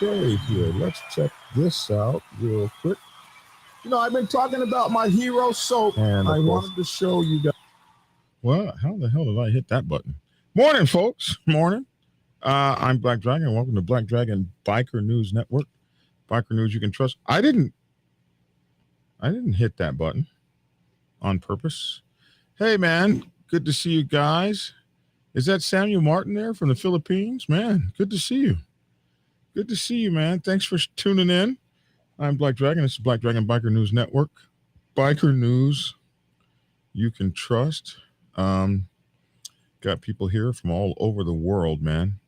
Okay, here, let's check this out real quick. You know, I've been talking about my hero soap, and I wanted to show you guys. Well, how the hell did I hit that button? Morning, folks. Morning. I'm Black Dragon. Welcome to Black Dragon Biker News Network. Biker News you can trust. I didn't hit that button on purpose. Hey, man, good to see you guys. Is that Samuel Martin there from the Philippines? Man, good to see you. Good to see you, man. Thanks for tuning in. I'm Black Dragon. This is Black Dragon Biker News Network. Biker News you can trust. Got people here from all over the world, man.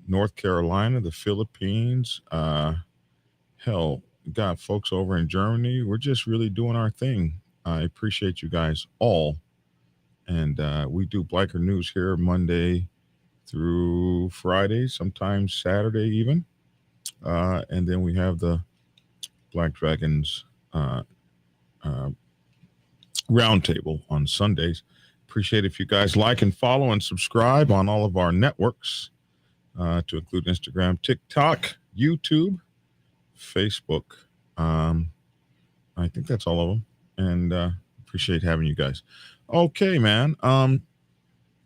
North Carolina, the Philippines. Hell, got folks over in Germany. We're just really doing our thing. I appreciate you guys all. And we do Biker News here Monday through Friday, sometimes Saturday even. And then we have the Black Dragons Roundtable on Sundays. Appreciate if you guys like and follow and subscribe on all of our networks, to include Instagram, TikTok, YouTube, Facebook. I think that's all of them. And appreciate having you guys. Okay, man.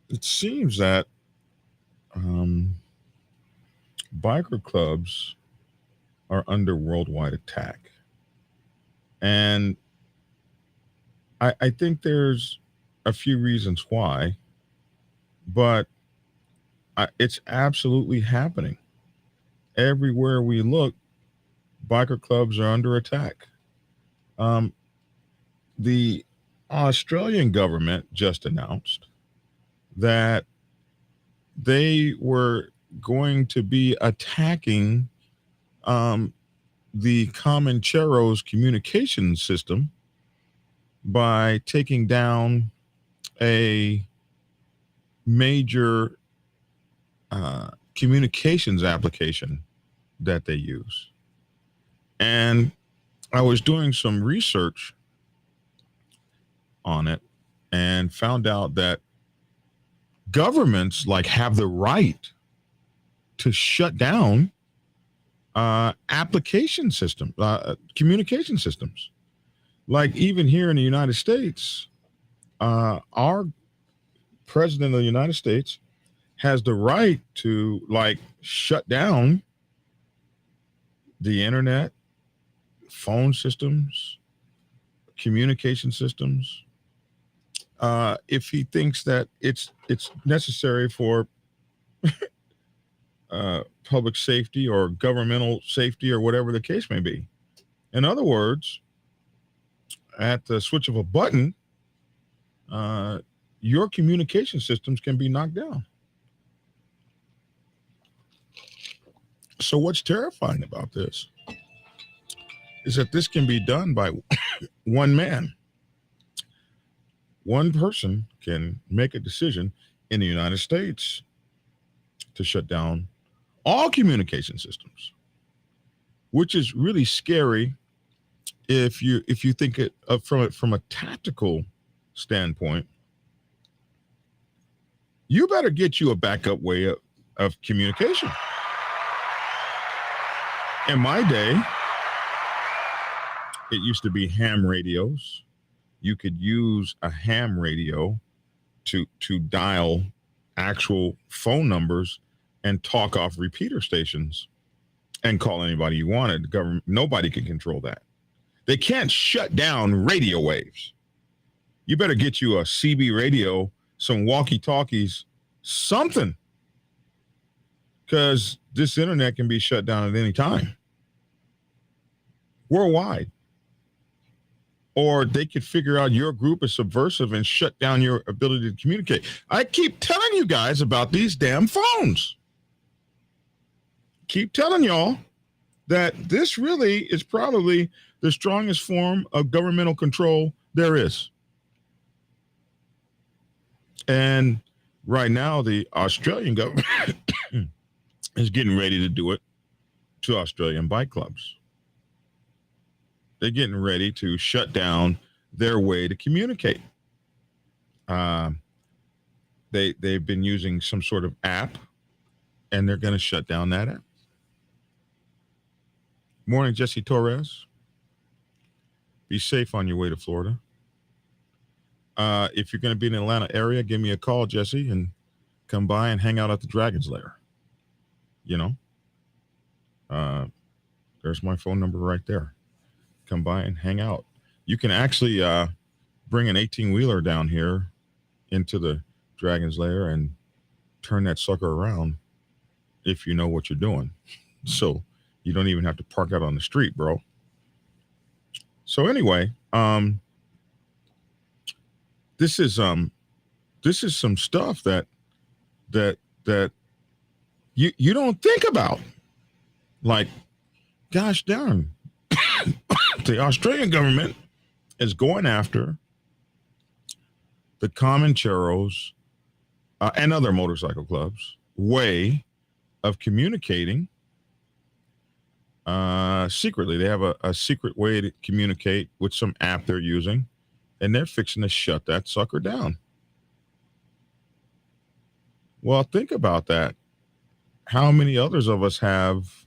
It seems that biker clubs are under worldwide attack. And I think there's a few reasons why, but it's absolutely happening. Everywhere we look, biker clubs are under attack. The Australian government just announced that they were going to be attacking the Comanchero's communication system by taking down a major communications application that they use. And I was doing some research on it and found out that governments have the right to shut down application systems, communication systems. Like even here in the United States, our president of the United States has the right to shut down the internet, phone systems, communication systems, if he thinks that it's necessary for public safety or governmental safety or whatever the case may be. In other words, at the switch of a button, your communication systems can be knocked down. So what's terrifying about this is that this can be done by one man. One person can make a decision in the United States to shut down all communication systems, which is really scary if you think it from a tactical standpoint. You better get you a backup way of communication. In my day, it used to be ham radios. You could use a ham radio to dial actual phone numbers and talk off repeater stations and call anybody you wanted. The government, nobody can control that. They can't shut down radio waves. You better get you a CB radio, some walkie-talkies, something, because this internet can be shut down at any time. worldwide. Or they could figure out your group is subversive and shut down your ability to communicate. I keep telling you guys about these damn phones. Keep telling y'all that this really is probably the strongest form of governmental control there is. And right now, the Australian government is getting ready to do it to Australian bike clubs. They're getting ready to shut down their way to communicate. They've been using some sort of app, and they're going to shut down that app. Morning, Jesse Torres. Be safe on your way to Florida. If you're going to be in the Atlanta area, give me a call, Jesse, and come by and hang out at the Dragon's Lair. You know, there's my phone number right there. Come by and hang out. You can actually bring an 18-wheeler down here into the Dragon's Lair and turn that sucker around if you know what you're doing. So you don't even have to park out on the street, bro. So anyway, this is some stuff that you don't think about. Like, gosh darn, the Australian government is going after the Comancheros and other motorcycle clubs' way of communicating secretly. They have a secret way to communicate with some app they're using, and they're fixing to shut that sucker down. Well, think about that. How many others of us have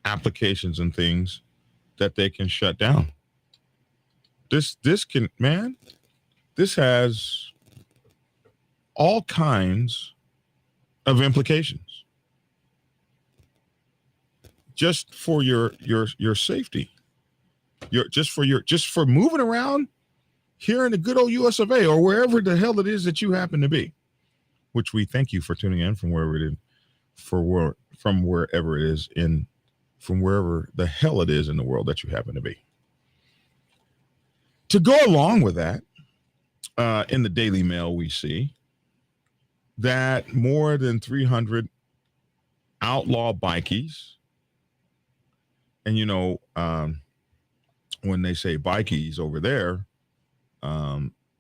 applications and things that they can shut down? This has all kinds of implications just for your safety. Just for moving around here in the good old US of A, or wherever the hell it is that you happen to be, which we thank you for tuning in from wherever it is, from wherever the hell it is in the world that you happen to be. To go along with that, in the Daily Mail, we see that more than 300 outlaw bikies, and you know, when they say bikies over there,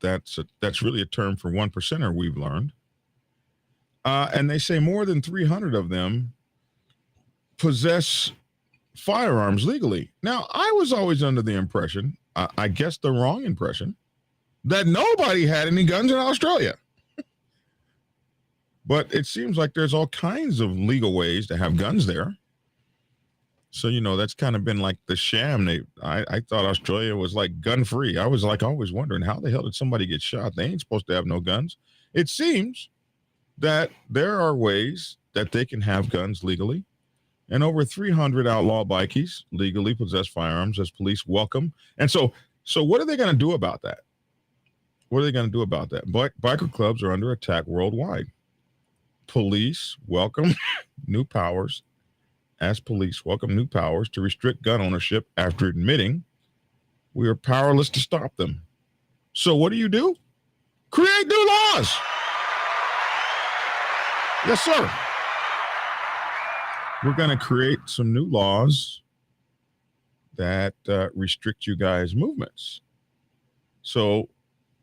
that's really a term for 1%er, we've learned. And they say more than 300 of them possess firearms legally. Now, I was always under the impression, I guess the wrong impression, that nobody had any guns in Australia. But it seems like there's all kinds of legal ways to have guns there. So, you know, that's kind of been like the sham. I thought Australia was like gun free. I was like always wondering, how the hell did somebody get shot? They ain't supposed to have no guns. It seems that there are ways that they can have guns legally. And over 300 outlaw bikies legally possess firearms as police welcome. And so what are they going to do about that? What are they going to do about that? Biker clubs are under attack worldwide. Police welcome new powers to restrict gun ownership after admitting we are powerless to stop them. So what do? Create new laws. Yes, sir. We're going to create some new laws that restrict you guys' movements. So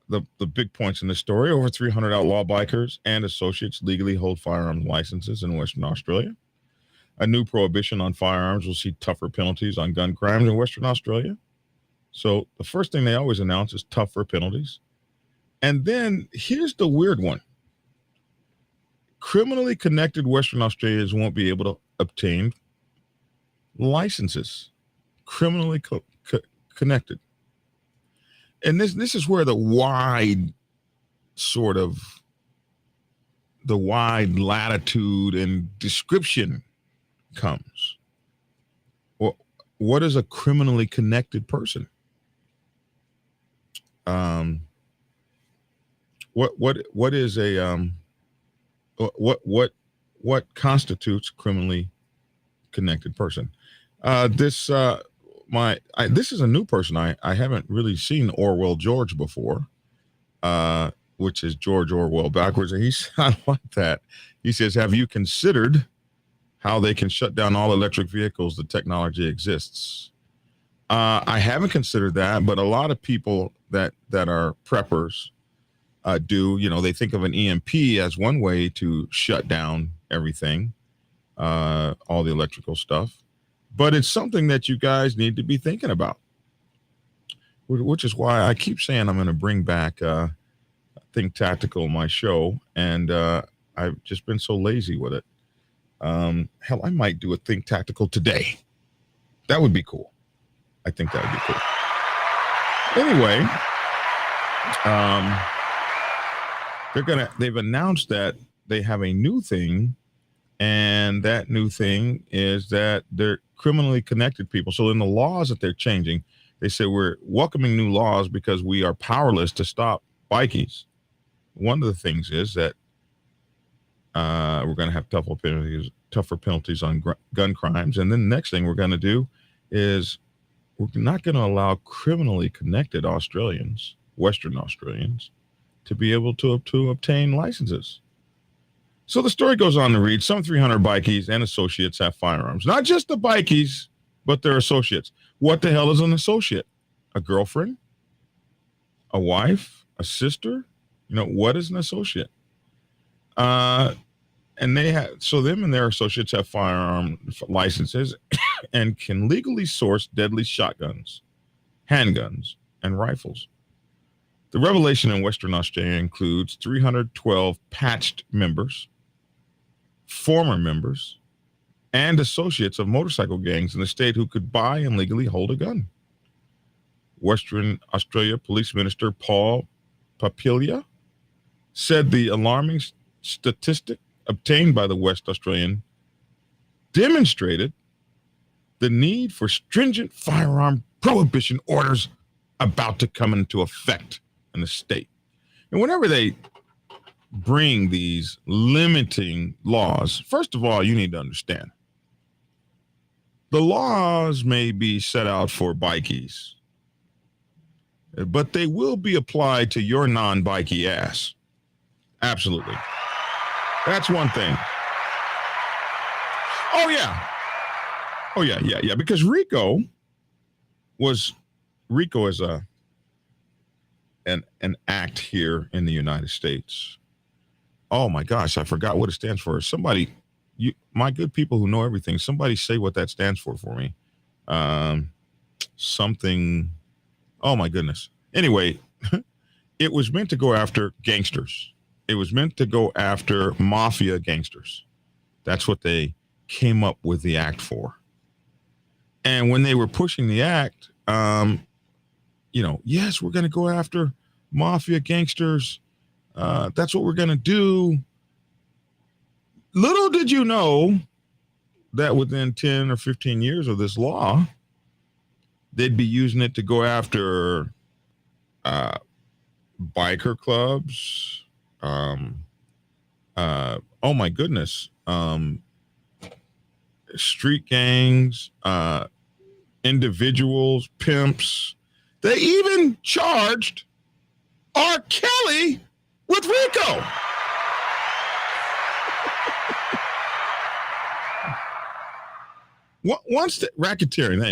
the big points in this story: over 300 outlaw bikers and associates legally hold firearms licenses in Western Australia. A new prohibition on firearms will see tougher penalties on gun crimes in Western Australia. So the first thing they always announce is tougher penalties. And then here's the weird one. Criminally connected Western Australians won't be able to obtain licenses. Criminally connected. And this is where the wide latitude and description comes. Well, what is a criminally connected person? What is a what constitutes criminally connected person? This this is a new person. I haven't really seen Orwell George before, which is George Orwell backwards, and he's I like that. He says, "Have you considered how they can shut down all electric vehicles? The technology exists." I haven't considered that, but a lot of people that are preppers do. They think of an EMP as one way to shut down everything, all the electrical stuff. But it's something that you guys need to be thinking about, which is why I keep saying I'm going to bring back Think Tactical, my show, and I've just been so lazy with it. Hell, I might do a Think Tactical today. That would be cool. I think that would be cool. Anyway, they've announced that they have a new thing, and that new thing is that they're criminally connected people. So in the laws that they're changing, they say we're welcoming new laws because we are powerless to stop bikies. One of the things is that we're going to have tougher penalties on gun crimes. And then the next thing we're going to do is we're not going to allow criminally connected Australians, Western Australians, to be able to obtain licenses. So the story goes on to read, some 300 bikies and associates have firearms. Not just the bikies, but their associates. What the hell is an associate? A girlfriend? A wife? A sister? What is an associate? And them and their associates have firearm licenses and can legally source deadly shotguns, handguns, and rifles. The revelation in Western Australia includes 312 patched members, former members, and associates of motorcycle gangs in the state who could buy and legally hold a gun. Western Australia Police Minister Paul Papilia said the alarming statistic obtained by the West Australian demonstrated the need for stringent firearm prohibition orders about to come into effect in the state. And whenever they bring these limiting laws, first of all, you need to understand the laws may be set out for bikies, but they will be applied to your non-bikey ass. Absolutely. That's one thing. Oh yeah. Because RICO is an act here in the United States. Oh my gosh, I forgot what it stands for. Somebody, my good people who know everything, somebody say what that stands for me. Something. Oh my goodness. Anyway, it was meant to go after gangsters. It was meant to go after mafia gangsters. That's what they came up with the act for. And when they were pushing the act, yes, we're going to go after mafia gangsters. That's what we're going to do. Little did you know that within 10 or 15 years of this law, they'd be using it to go after biker clubs. Oh my goodness. Street gangs, individuals, pimps. They even charged R. Kelly with RICO. Once the Racketeering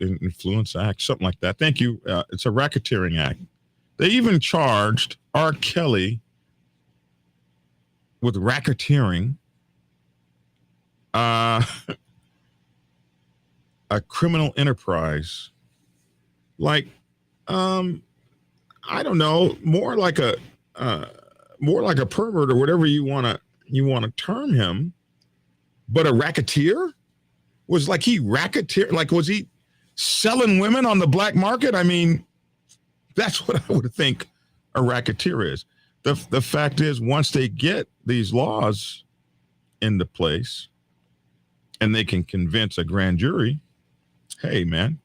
Influence Act, something like that. Thank you. It's a racketeering act. They even charged R. Kelly with racketeering, a criminal enterprise, like I don't know, more like a pervert or whatever you want to term him, but a racketeer. Was like he racketeer, like was he selling women on the black market? I mean, that's what I would think a racketeer is. The fact is, once they get these laws into place and they can convince a grand jury, hey man,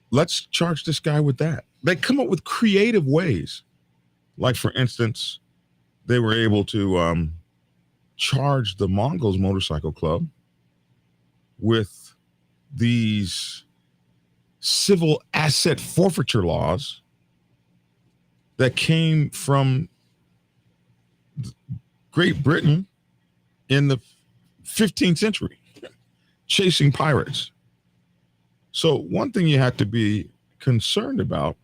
let's charge this guy with that. They come up with creative ways. Like for instance, they were able to charge the Mongols Motorcycle Club with these civil asset forfeiture laws that came from Great Britain in the 15th century, chasing pirates. So one thing you have to be concerned about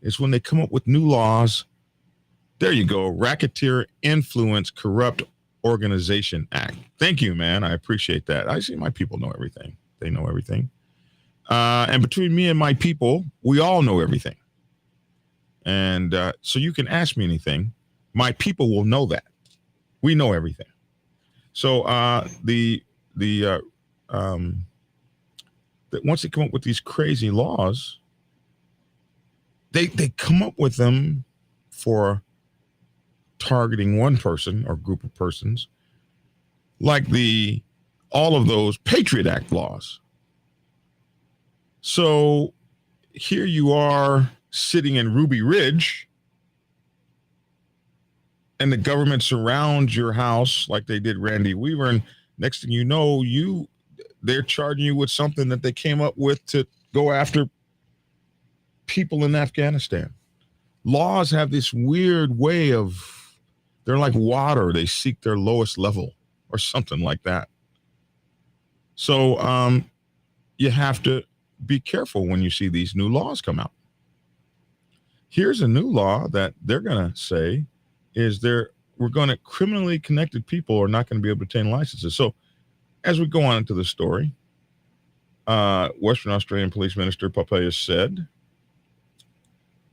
is when they come up with new laws. There you go, Racketeer Influence Corrupt Organization Act. Thank you, man. I appreciate that. I see my people know everything. They know everything. And between me and my people, we all know everything. And so you can ask me anything. My people will know that. We know everything. So that once they come up with these crazy laws, they come up with them for targeting one person or group of persons, like all of those Patriot Act laws. So here you are sitting in Ruby Ridge, and the government surrounds your house like they did Randy Weaver, and next thing you know, they're charging you with something that they came up with to go after people in Afghanistan. Laws have this weird way of, they're like water. They seek their lowest level or something like that. So you have to be careful when you see these new laws come out. Here's a new law that they're going to say is we're going to criminally connected people are not going to be able to obtain licenses. So as we go on into the story, Western Australian Police Minister Papaya said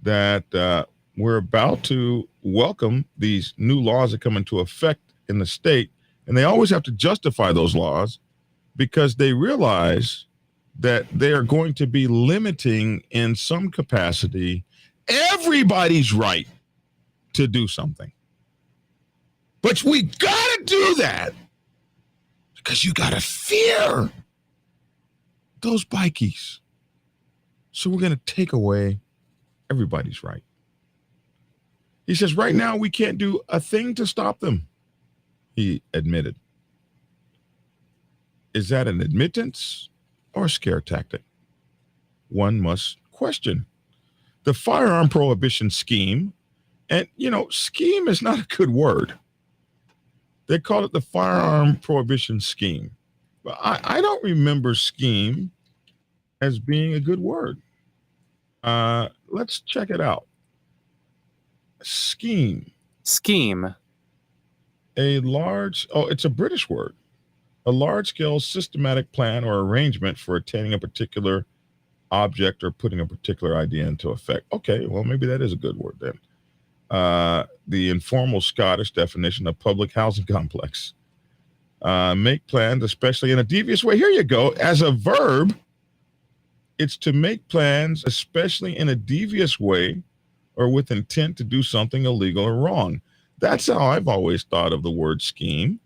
that we're about to welcome these new laws that come into effect in the state, and they always have to justify those laws because they realize that they are going to be limiting in some capacity everybody's right to do something. But we gotta do that because you gotta fear those bikies. So we're gonna take away everybody's right. He says, right now, we can't do a thing to stop them, he admitted. Is that an admittance or a scare tactic? One must question. The firearm prohibition scheme, and, scheme is not a good word. They call it the firearm prohibition scheme. But I don't remember scheme as being a good word. Let's check it out. Scheme. It's a British word. A large-scale systematic plan or arrangement for attaining a particular object or putting a particular idea into effect. Okay, well, maybe that is a good word then. The informal Scottish definition of public housing complex. Make plans, especially in a devious way. Here you go. As a verb, it's to make plans, especially in a devious way or with intent to do something illegal or wrong. That's how I've always thought of the word scheme.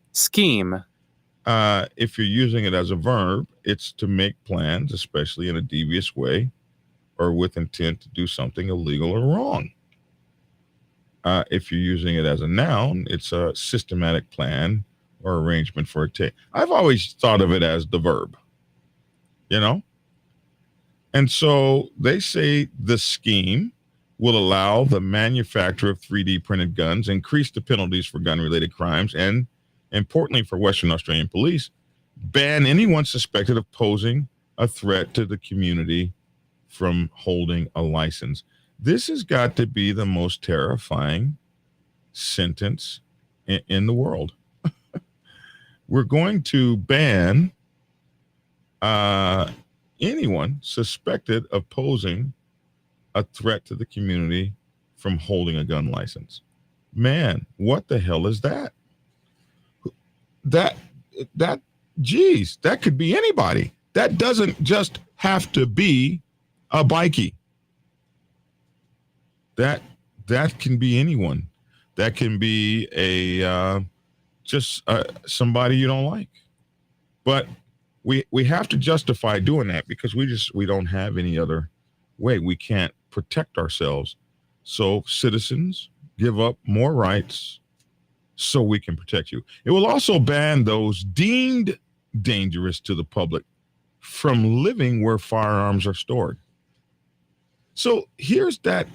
If you're using it as a verb, it's to make plans, especially in a devious way or with intent to do something illegal or wrong. If you're using it as a noun, it's a systematic plan or arrangement for a I've always thought of it as the verb, And so they say the scheme will allow the manufacture of 3D printed guns, increase the penalties for gun-related crimes, and, importantly for Western Australian police, ban anyone suspected of posing a threat to the community from holding a license. This has got to be the most terrifying sentence in the world. We're going to ban anyone suspected of posing a threat to the community from holding a gun license. Man, what the hell is that? That could be anybody. That doesn't just have to be a bikie. That can be anyone. That can be somebody you don't like. But we have to justify doing that because we don't have any other way. We can't protect ourselves. So citizens give up more rights so we can protect you. It will also ban those deemed dangerous to the public from living where firearms are stored. So here's that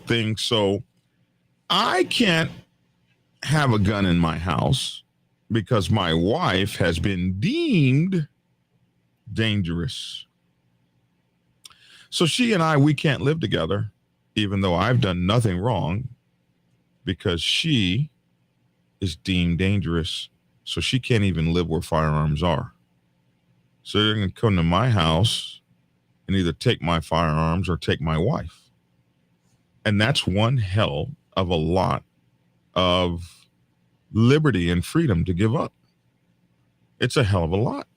thing. So I can't have a gun in my house because my wife has been deemed dangerous. So she and we can't live together, even though I've done nothing wrong, because she is deemed dangerous. So she can't even live where firearms are. So they're going to come to my house and either take my firearms or take my wife. And that's one hell of a lot of liberty and freedom to give up. It's a hell of a lot,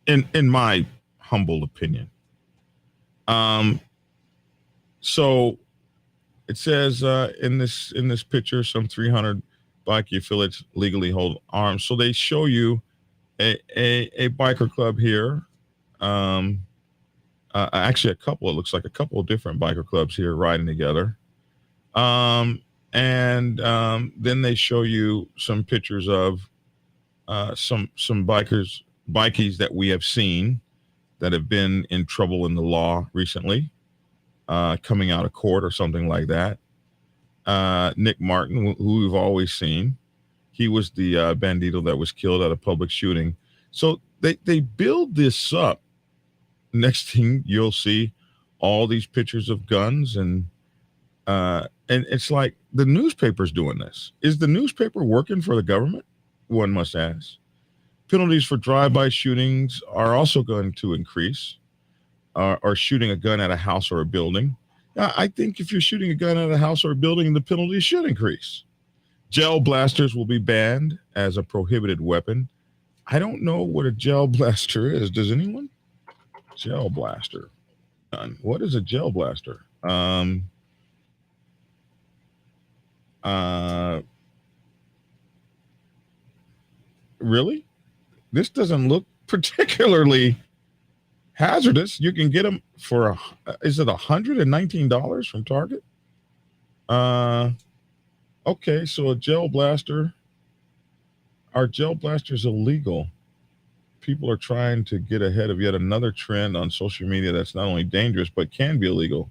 in my humble opinion. So it says in this picture, some 300 bikie affiliates legally hold arms. So they show you a biker club here. Actually, it looks like a couple of different biker clubs here riding together. And then they show you some pictures of some bikies that we have seen that have been in trouble in the law recently, coming out of court or something like that. Nick Martin, who we've always seen, he was the bandito that was killed at a public shooting. So they build this up. Next thing you'll see all these pictures of guns, and it's like the newspaper's doing this. Is the newspaper working for the government? One must ask. Penalties for drive-by shootings are also going to increase, or shooting a gun at a house or a building. I think if you're shooting a gun at a house or a building, the penalties should increase. Gel blasters will be banned as a prohibited weapon. I don't know what a gel blaster is. Does anyone? Gel blaster. What is a gel blaster? Really? This doesn't look particularly hazardous. You can get them for is it $119 from Target? Okay, so a gel blaster. Are gel blasters illegal? People are trying to get ahead of yet another trend on social media that's not only dangerous but can be illegal.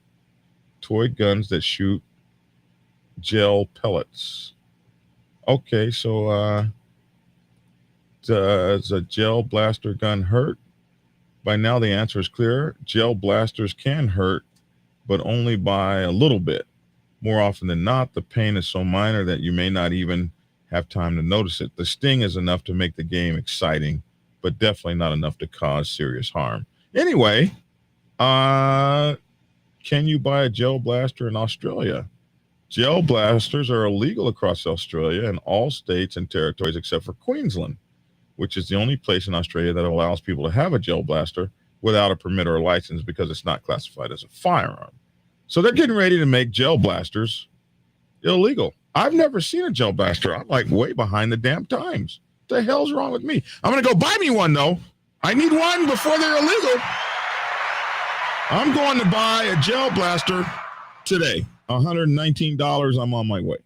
Toy guns that shoot gel pellets. Okay, so does a gel blaster gun hurt? By now the answer is clear. Gel blasters can hurt, but only by a little bit. More often than not, the pain is so minor that you may not even have time to notice it. The sting is enough to make the game exciting, but definitely not enough to cause serious harm. Anyway, can you buy a gel blaster in Australia? Gel blasters are illegal across Australia in all states and territories except for Queensland, which is the only place in Australia that allows people to have a gel blaster without a permit or a license because it's not classified as a firearm. So they're getting ready to make gel blasters illegal. I've never seen a gel blaster. I'm like way behind the damn times. What the hell's wrong with me? I'm going to go buy me one, though. I need one before they're illegal. I'm going to buy a gel blaster today. $119. I'm on my way.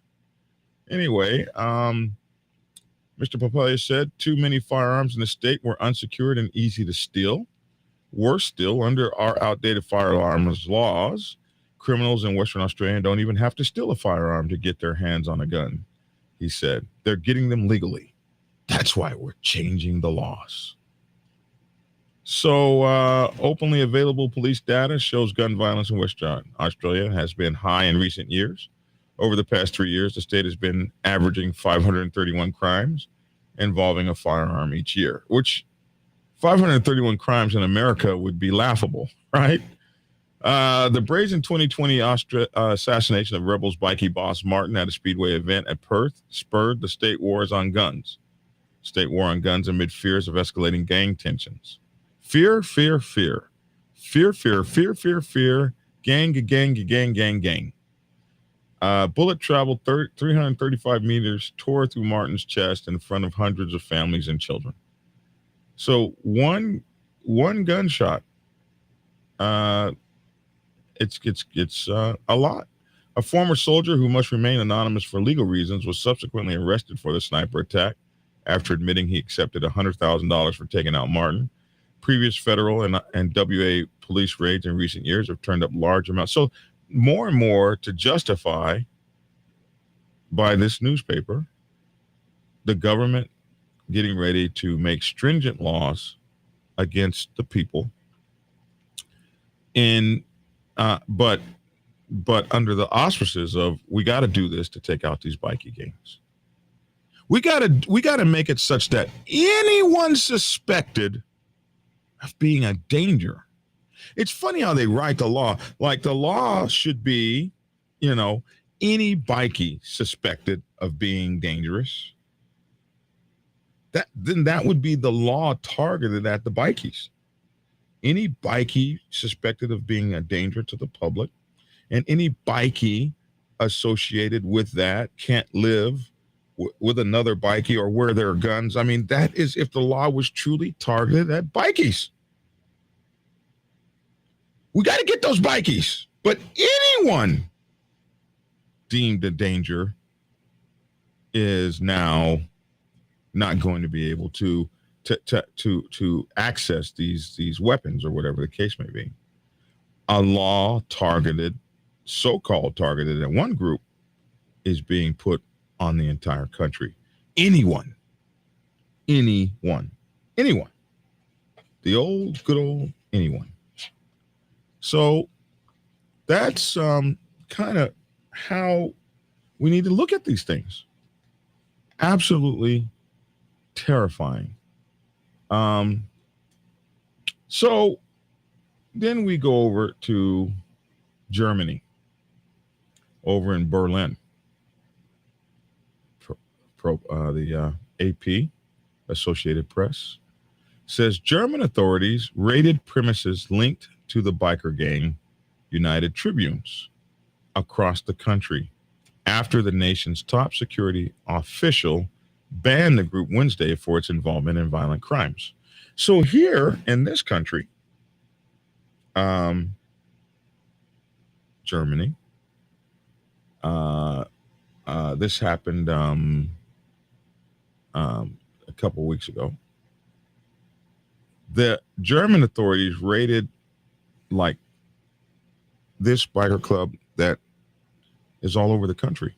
Anyway, Mr. Papaya said too many firearms in the state were unsecured and easy to steal. Worse still, under our outdated firearms laws, criminals in Western Australia don't even have to steal a firearm to get their hands on a gun, he said. They're getting them legally. That's why we're changing the laws. So openly available police data shows gun violence in Western Australia has been high in recent years. Over the past 3 years, the state has been averaging 531 crimes involving a firearm each year, which 531 crimes in America would be laughable, right? The brazen 2020 assassination of Rebels bikie boss Martin at a Speedway event at Perth spurred the state wars on guns. State war on guns amid fears of escalating gang tensions. Fear, fear, fear. Fear, fear, fear, fear, fear. Gang, gang, gang, gang, gang. Bullet traveled 335 meters, tore through Martin's chest in front of hundreds of families and children. So one gunshot. It's a lot. A former soldier who must remain anonymous for legal reasons was subsequently arrested for the sniper attack after admitting he accepted $100,000 for taking out Martin. Previous federal and WA police raids in recent years have turned up large amounts. So more and more to justify by this newspaper, the government getting ready to make stringent laws against the people but under the auspices of we got to do this to take out these bikie gangs. We got to make it such that anyone suspected of being a danger. It's funny how they write the law. Like the law should be, any bikie suspected of being dangerous. That would be the law targeted at the bikies. Any bikie suspected of being a danger to the public, and any bikie associated with that can't live with another bikie or wear their guns. I mean, that is if the law was truly targeted at bikies. We got to get those bikies, but anyone deemed a danger is now not going to be able to access these weapons or whatever the case may be. A law targeted, so-called targeted at one group, is being put on the entire country. Anyone. The old, good old anyone. So that's kind of how we need to look at these things. Absolutely terrifying. So then we go over to Germany, over in Berlin. The AP, Associated Press, says German authorities raided premises linked to the biker gang United Tribunes across the country after the nation's top security official banned the group Wednesday for its involvement in violent crimes. So here in this country, Germany, this happened a couple weeks ago. The German authorities raided like this biker club that is all over the country.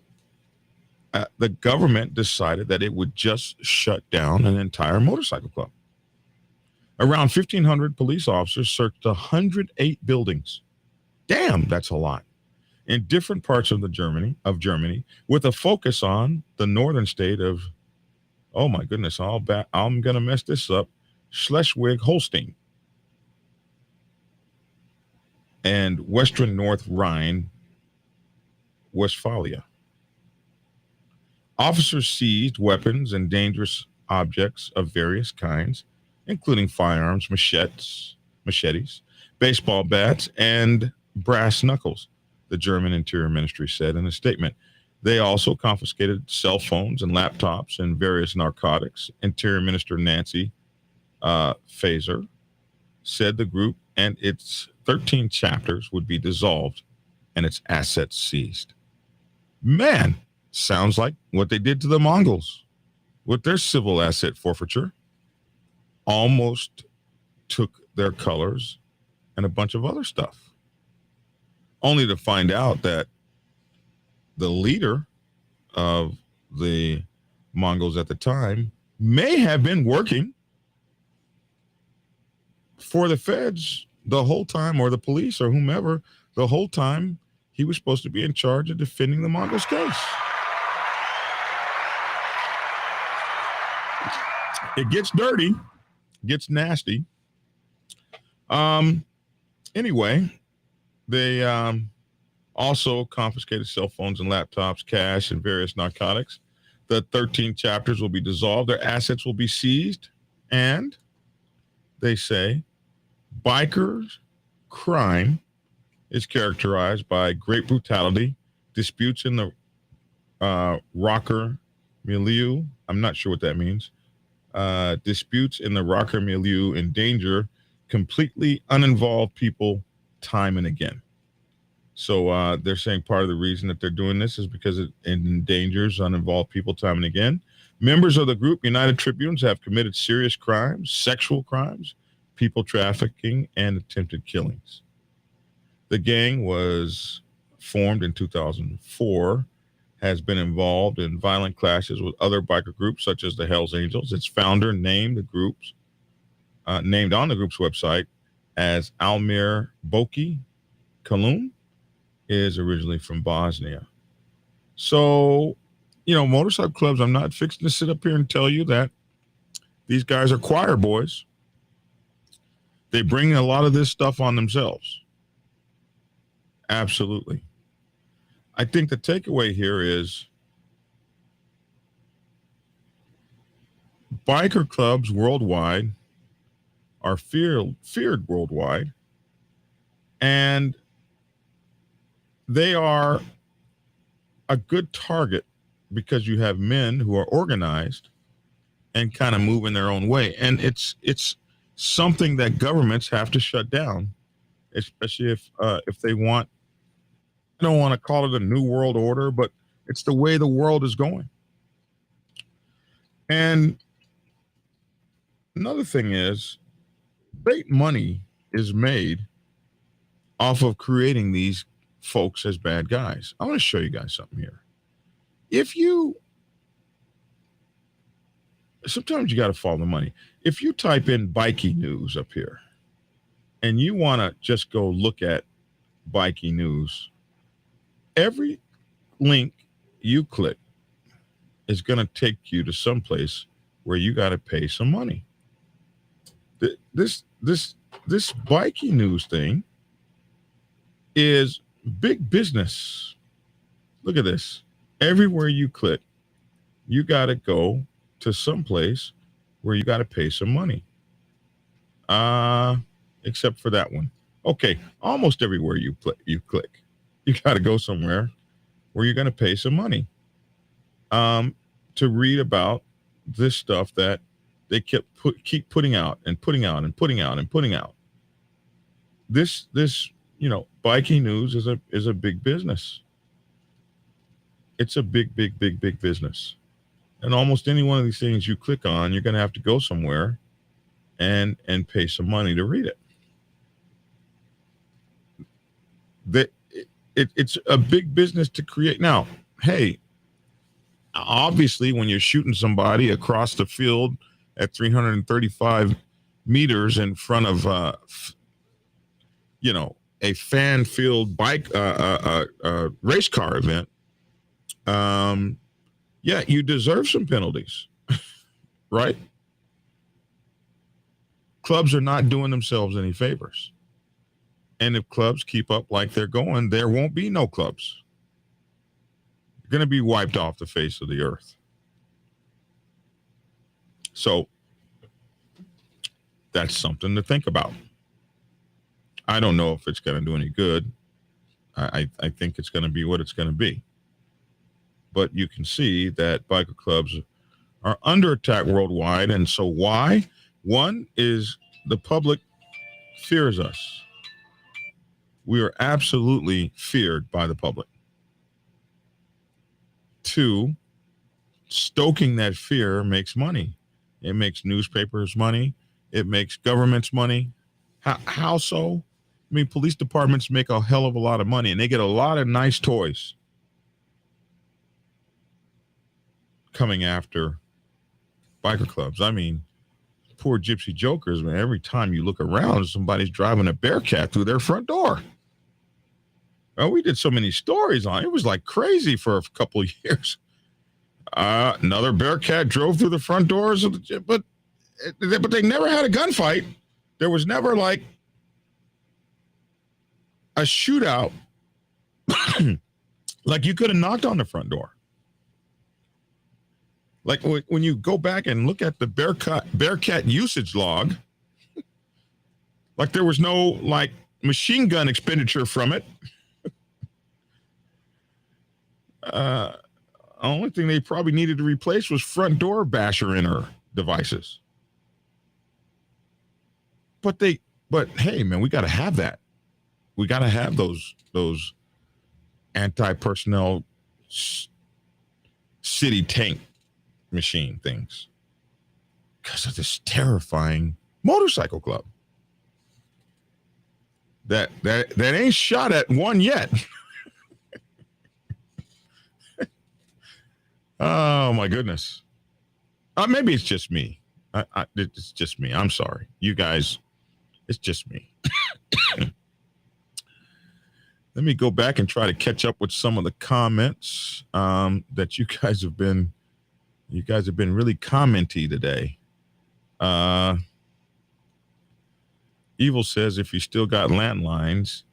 The government decided that it would just shut down an entire motorcycle club. Around 1,500 police officers searched 108 buildings. Damn, that's a lot. In different parts of Germany, with a focus on the northern state of, oh my goodness, I'm going to mess this up, Schleswig-Holstein and Western North Rhine-Westphalia. Officers seized weapons and dangerous objects of various kinds, including firearms, machetes, baseball bats, and brass knuckles, the German Interior Ministry said in a statement. They also confiscated cell phones and laptops and various narcotics. Interior Minister Nancy Faeser said the group and its 13 chapters would be dissolved and its assets seized. Man, sounds like what they did to the Mongols with their civil asset forfeiture. Almost took their colors and a bunch of other stuff, only to find out that the leader of the Mongols at the time may have been working for the feds the whole time, or the police or whomever, the whole time he was supposed to be in charge of defending the Mongols' case. It gets dirty, gets nasty. Anyway, they also confiscated cell phones and laptops, cash, and various narcotics. The 13 chapters will be dissolved. Their assets will be seized. And they say bikers' crime is characterized by great brutality, disputes in the rocker milieu. I'm not sure what that means. Disputes in the rocker milieu endanger completely uninvolved people time and again. So they're saying part of the reason that they're doing this is because it endangers uninvolved people time and again. Members of the group United Tribunes have committed serious crimes, sexual crimes, people trafficking, and attempted killings. The gang was formed in 2004, has been involved in violent clashes with other biker groups such as the Hells Angels. Its founder named on the group's website as Almir Boki Kalun, is originally from Bosnia. So, motorcycle clubs, I'm not fixing to sit up here and tell you that these guys are choir boys. They bring a lot of this stuff on themselves. Absolutely. I think the takeaway here is biker clubs worldwide are feared worldwide, and they are a good target because you have men who are organized and kind of move in their own way. And it's something that governments have to shut down, especially if they want, I don't want to call it a new world order, but it's the way the world is going. And another thing is, great money is made off of creating these folks as bad guys. I want to show you guys something here. Sometimes you got to follow the money. If you type in Bikey News up here and you want to just go look at Bikey News, every link you click is going to take you to someplace where you got to pay some money. This Bikey News thing is big business. Look at this. Everywhere you click, you got to go to some place where you got to pay some money. Except for that one. Okay, almost everywhere you click, you got to go somewhere where you're going to pay some money to read about this stuff that they keep putting out and putting out and putting out and putting out. This Biking News is a big business. It's a big business. And almost any one of these things you click on, you're going to have to go somewhere and pay some money to read it. It's a big business to create. Now, hey, obviously, when you're shooting somebody across the field at 335 meters in front of, a fan-filled bike race car event, you deserve some penalties, right? Clubs are not doing themselves any favors. And if clubs keep up like they're going, there won't be no clubs. They're going to be wiped off the face of the earth. So that's something to think about. I don't know if it's going to do any good. I think it's going to be what it's going to be. But you can see that biker clubs are under attack worldwide. And so why? One is the public fears us. We are absolutely feared by the public. Two, stoking that fear makes money. It makes newspapers money. It makes governments money. How so? I mean, police departments make a hell of a lot of money, and they get a lot of nice toys coming after biker clubs. I mean, poor gypsy jokers, man. Every time you look around, somebody's driving a Bearcat through their front door. Well, we did so many stories on it. It was like crazy for a couple of years. Another Bearcat drove through the front doors of the gym, but they never had a gunfight. There was never like a shootout. Like you could have knocked on the front door. Like when you go back and look at the Bearcat usage log, like there was no like machine gun expenditure from it. The only thing they probably needed to replace was front door basher inner devices. But hey, man, we got to have that. We got to have those anti-personnel city tank machine things because of this terrifying motorcycle club that ain't shot at one yet. Oh my goodness. Maybe it's just me. It's just me. I'm sorry, you guys. It's just me. Let me go back and try to catch up with some of the comments that you guys have been really commenty today. Evil says if you still got landlines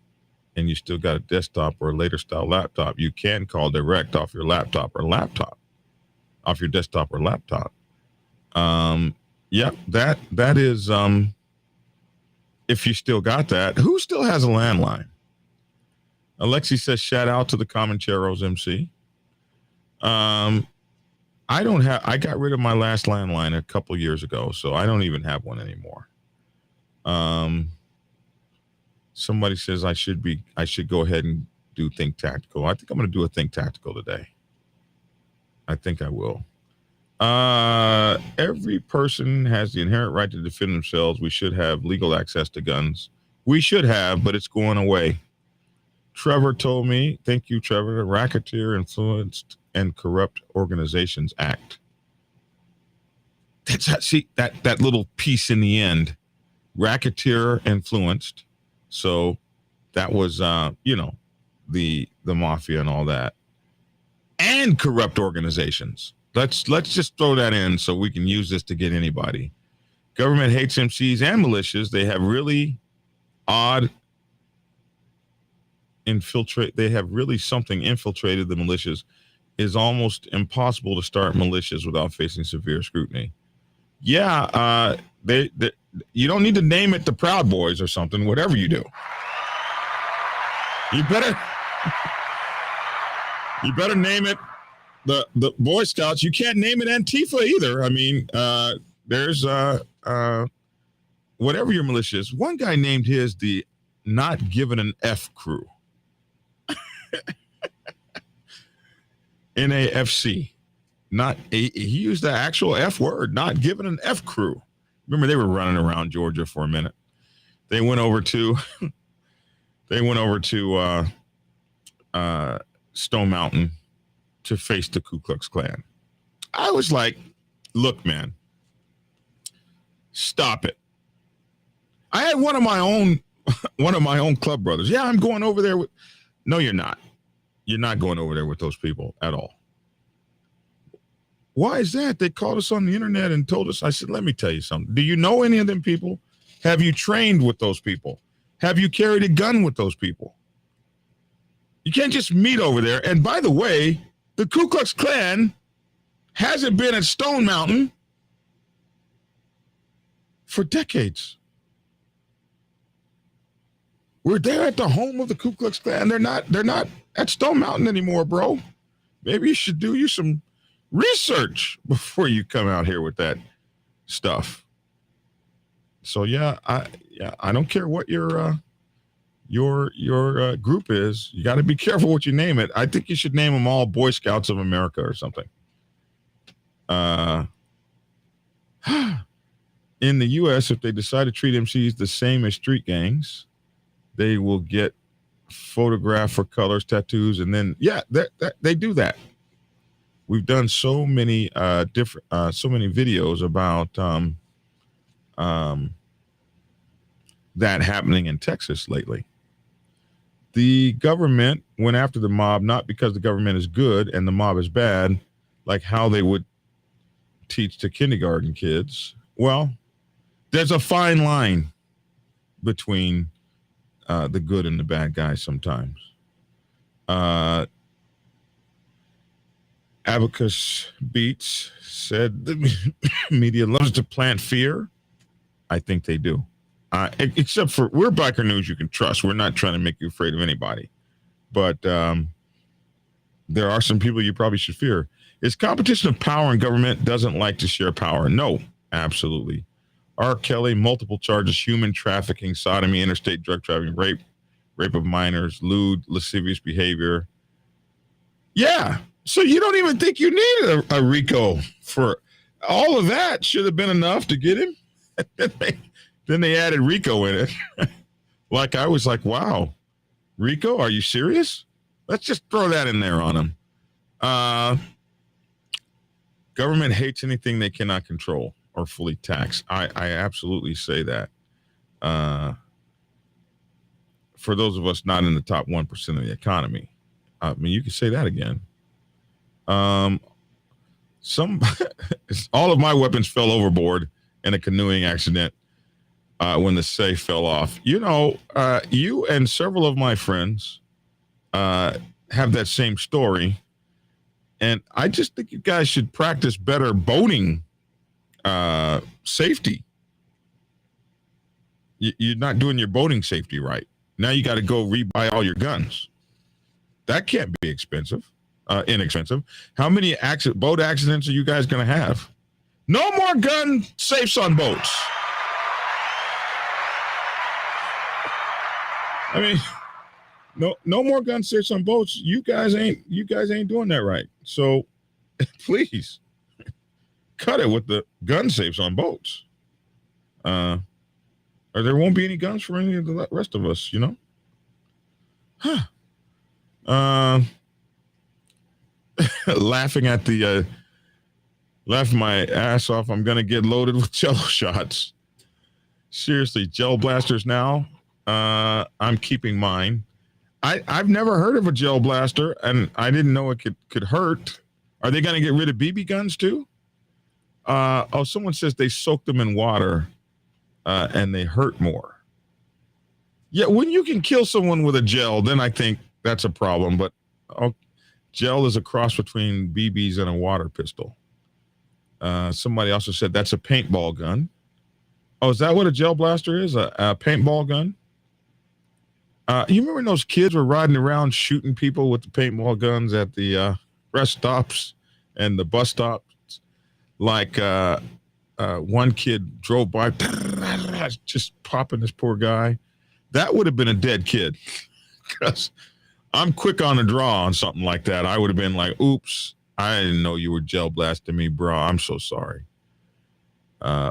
and you still got a desktop or a later style laptop, you can call direct off your laptop, off your desktop or laptop. Yeah, that is if you still got that. Who still has a landline? Alexi says, shout out to the Comancheros MC. I got rid of my last landline a couple years ago, so I don't even have one anymore. Somebody says I should go ahead and do Think Tactical. I think I'm going to do a Think Tactical today. I think I will. Every person has the inherent right to defend themselves. We should have legal access to guns. We should have, but it's going away. Trevor told me, thank you, Trevor, the Racketeer Influenced and Corrupt Organizations Act. That little piece in the end, racketeer influenced. So that was, the mafia and all that, and corrupt organizations. Let's just throw that in so we can use this to get anybody. Government hates MCs and militias. They have really odd they have really something infiltrated the militias. It is almost impossible to start militias without facing severe scrutiny. Yeah, you don't need to name it the Proud Boys or something, whatever you do. You better name it the Boy Scouts. You can't name it Antifa either. I mean, there's whatever your militia is. One guy named his the Not Given an F Crew. NAFC. He used the actual F word, Not Given an F Crew. Remember, they were running around Georgia for a minute. They went over to Stone Mountain to face the Ku Klux Klan. I was like, look, man, stop it. I had one of my own club brothers. Yeah, I'm going over there with. No, you're not. You're not going over there with those people at all. Why is that? They called us on the internet and told us. I said, let me tell you something. Do you know any of them people? Have you trained with those people? Have you carried a gun with those people? You can't just meet over there. And by the way, the Ku Klux Klan hasn't been at Stone Mountain for decades. We're there at the home of the Ku Klux Klan. They're not at Stone Mountain anymore, bro. Maybe you should do you some research before you come out here with that stuff. So I don't care what your group is. You got to be careful what you name it. I think you should name them all Boy Scouts of America or something. In the U.S., if they decide to treat MCs the same as street gangs, they will get photographed for colors, tattoos, and then they do that. We've done so many videos about that happening in Texas lately. The government went after the mob not because the government is good and the mob is bad, like how they would teach to kindergarten kids. Well, there's a fine line between the good and the bad guys sometimes. Abacus Beats said the media loves to plant fear. I think they do. Except for we're Biker News you can trust. We're not trying to make you afraid of anybody. But there are some people you probably should fear. Is competition of power in government doesn't like to share power? No, absolutely. R. Kelly, multiple charges, human trafficking, sodomy, interstate drug trafficking, rape of minors, lewd, lascivious behavior. Yeah. So you don't even think you needed a RICO for all of that? Should have been enough to get him. Then they added RICO in it. Like I was like, wow, RICO, are you serious? Let's just throw that in there on him. Government hates anything they cannot control or fully tax. I absolutely say that. For those of us not in the top 1% of the economy, I mean, you can say that again. All of my weapons fell overboard in a canoeing accident when the safe fell off. You and several of my friends have that same story. And I just think you guys should practice better boating safety. You're not doing your boating safety right. Now you got to go rebuy all your guns. That can't be inexpensive. How many boat accidents are you guys going to have? No more gun safes on boats. I mean, no more gun safes on boats. You guys ain't doing that right. So please cut it with the gun safes on boats. Or there won't be any guns for any of the rest of us, Laughing my ass off. I'm going to get loaded with Jello shots. Seriously, gel blasters now. I'm keeping mine. I've never heard of a gel blaster, and I didn't know it could hurt. Are they going to get rid of BB guns too? Someone says they soak them in water and they hurt more. Yeah, when you can kill someone with a gel, then I think that's a problem. But gel is a cross between BBs and a water pistol. Somebody also said that's a paintball gun. Oh, is that what a gel blaster is? A paintball gun? You remember when those kids were riding around shooting people with the paintball guns at the rest stops and the bus stops? Like one kid drove by, just popping this poor guy. That would have been a dead kid. Because I'm quick on the draw on something like that. I would have been like, oops, I didn't know you were gel blasting me, bro. I'm so sorry.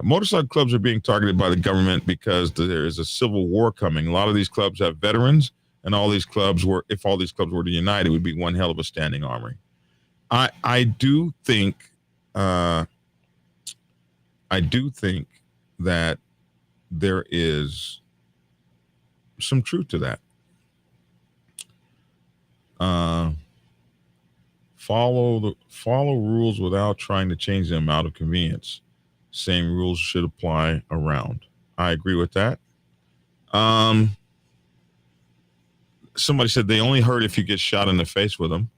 Motorcycle clubs are being targeted by the government because there is a civil war coming. A lot of these clubs have veterans, and if all these clubs were to unite, it would be one hell of a standing army. I do think that there is some truth to that. Follow rules without trying to change them out of convenience. Same rules should apply around. I agree with that. Somebody said they only hurt if you get shot in the face with them.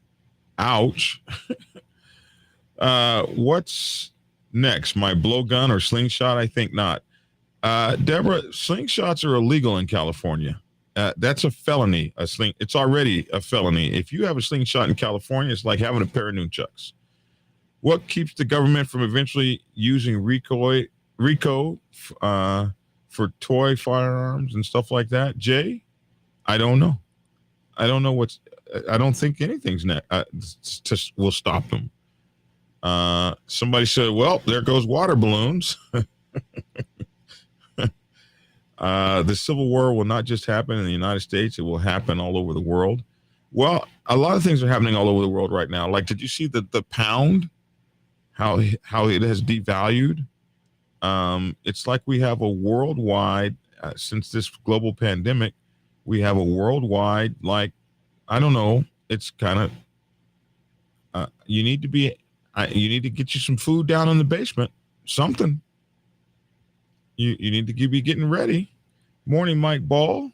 Ouch. What's next? My blowgun or slingshot? I think not. Deborah, slingshots are illegal in California. That's a felony. It's already a felony. If you have a slingshot in California, it's like having a pair of nunchucks. What keeps the government from eventually using RICO for toy firearms and stuff like that? Jay, I don't know. I don't think anything's will stop them. Somebody said, well, there goes water balloons. The Civil War will not just happen in the United States. It will happen all over the world. Well, a lot of things are happening all over the world right now. Like, did you see the pound? How it has devalued. It's like we have a worldwide, since this global pandemic, we have a worldwide, like, I don't know, it's kind of, you need to get you some food down in the basement, something. You need to be getting ready. Morning, Mike Ball.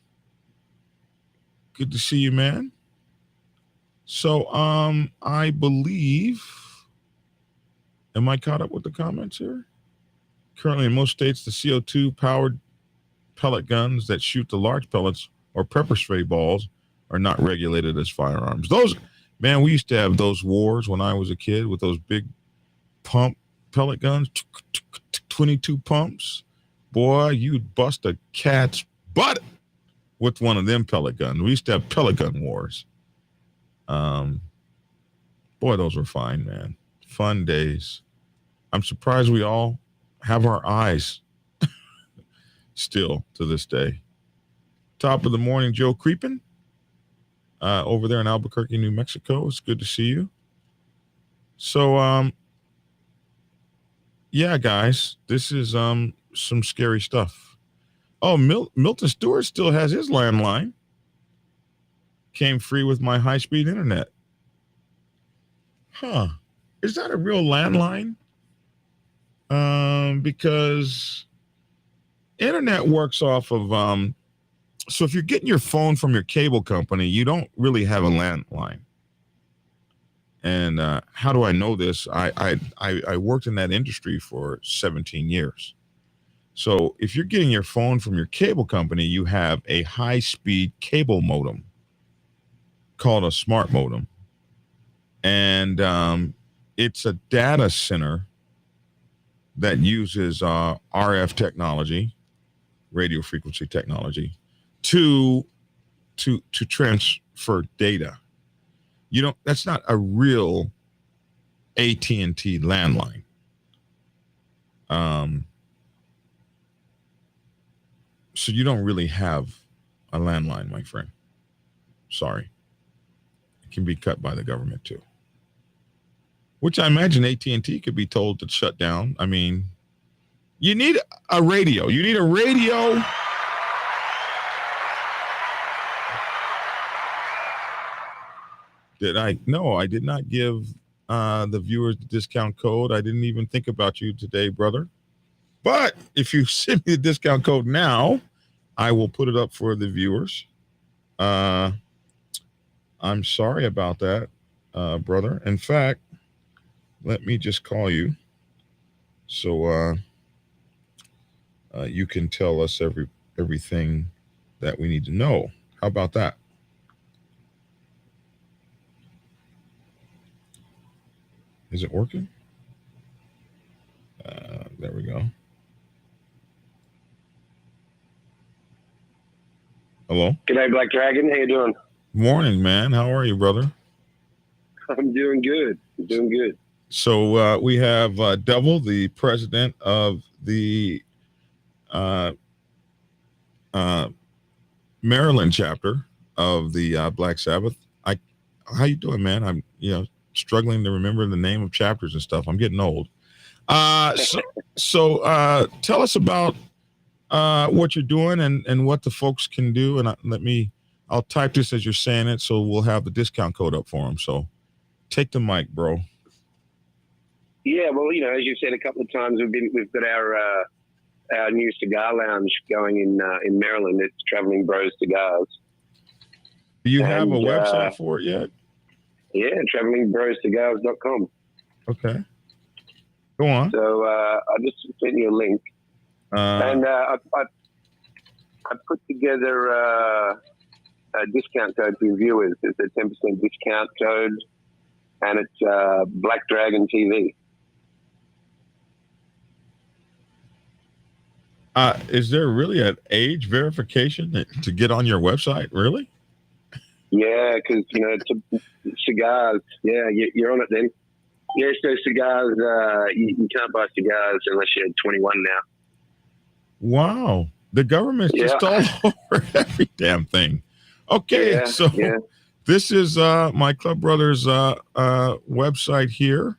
Good to see you, man. So, I believe, am I caught up with the comments here? Currently, in most states, the CO2-powered pellet guns that shoot the large pellets or pepper spray balls are not regulated as firearms. We used to have those wars when I was a kid with those big pump pellet guns, 22 pumps. Boy, you'd bust a cat's butt with one of them pellet guns. We used to have pellet gun wars. Boy, those were fine, man. Fun days. I'm surprised we all have our eyes still to this day. Top of the morning, Joe Creepin, over there in Albuquerque, New Mexico. It's good to see you. So, yeah, guys, this is some scary stuff. Oh, Milton Stewart still has his landline. Came free with my high-speed internet. Huh. Is that a real landline? Because internet works off of so if you're getting your phone from your cable company, you don't really have a landline. And how do I know this? I worked in that industry for 17 years. So if you're getting your phone from your cable company, you have a high-speed cable modem called a smart modem. And it's a data center that uses RF technology, radio frequency technology, to transfer data. That's not a real AT&T landline. So you don't really have a landline, my friend. Sorry. It can be cut by the government too. Which I imagine AT&T could be told to shut down. I mean, you need a radio. You need a radio. No, I did not give the viewers the discount code. I didn't even think about you today, brother. But if you send me the discount code now, I will put it up for the viewers. I'm sorry about that, brother. In fact, let me just call you so you can tell us everything that we need to know. How about that? Is it working? There we go. Hello? G'day, Black Dragon. How you doing? Morning, man. How are you, brother? I'm doing good. So we have Devil, the president of the Maryland chapter of the Black Sabbath. How you doing, man? I'm struggling to remember the name of chapters and stuff. I'm getting old. So tell us about what you're doing and what the folks can do. And I'll type this as you're saying it, so we'll have the discount code up for them. So take the mic, bro. Yeah, well, as you said a couple of times, we've got our new cigar lounge going in Maryland. It's Traveling Bros Cigars. Do you have a website for it yet? Yeah, travelingbroscigars.com. Okay. Go on. So I just sent you a link. And I put together a discount code for your viewers. It's a 10% discount code, and it's Black Dragon TV. Is there really an age verification to get on your website? Really? Yeah, because cigars. Yeah, you're on it then. Yeah, so cigars. You can't buy cigars unless you're 21 now. Wow, the government's just all over every damn thing. Okay, this is my club brother's website here,